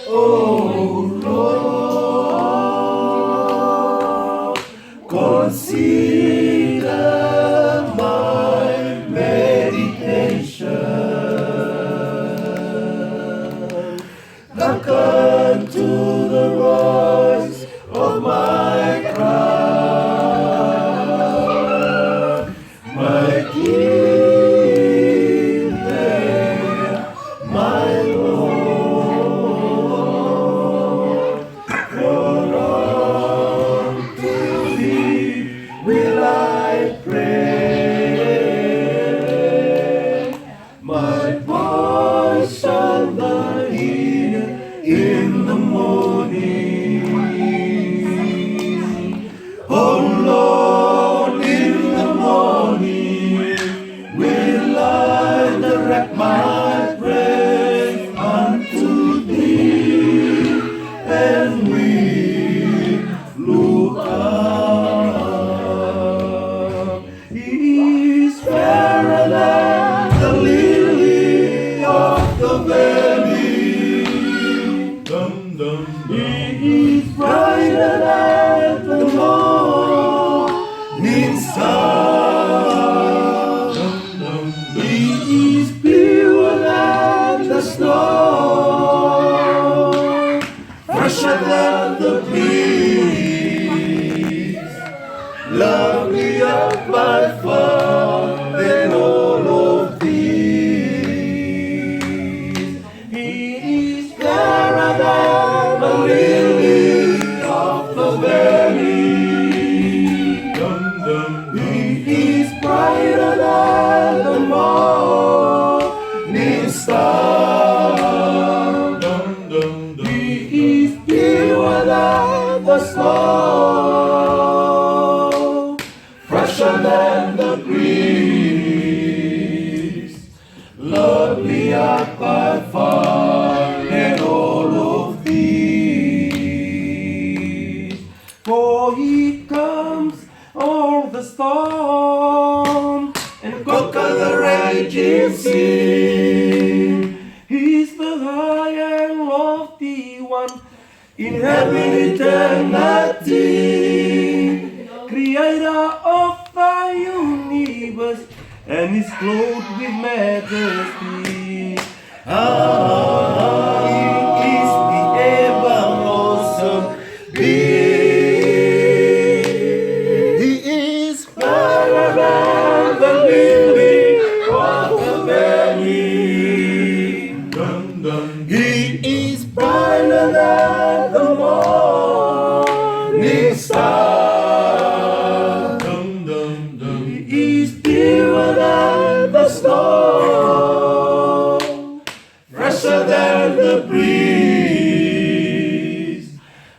Oh Lord, consider my meditation. Hearken to the voice of my cry, my Healer, my Lord. For unto Thee will I pray. My voice shall thou hear in the morning. Oh Lord, in the morning will I direct my prayer unto Thee, and we look up. He is fairer than the lily of the valley. Dum, dum, dum. He is brighter than the morning star. Dum, dum, dum. He is purer than the snow, fresher than the breeze, lovelier by far than all of these. He is fairer than the lily of the valley. Dum, dum, dum. He is brighter than the morning star. Dum, dum, dum. He is purer than the snow, fresher than the breeze, lovelier by far than all of these. For He comes o'er the storm and conquer the raging sea. He's the high and lofty one, inhabiting eternity, creator of the universe, and is clothed with majesty. He is the ever awesome being. He is fairer than the lily of the valley. Dum, dum. He is brighter than the morning star. Dum, dum, dum. He is purer than the snow, fresher than the breeze,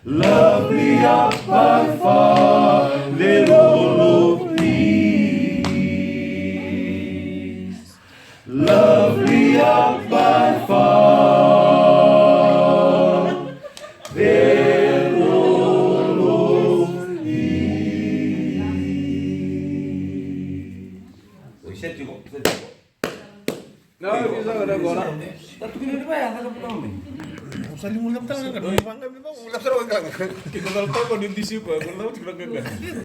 lovelier by far than all of these, lovelier by far than all of these. Sentigo. No, bisa ada bola. Tapi ini apa ya? Ada apa nih? Usah dimulap tangan kan? Bangga memang mulap sarong kan? Kita tahu kok di tisu kok, kalau tahu juga kan.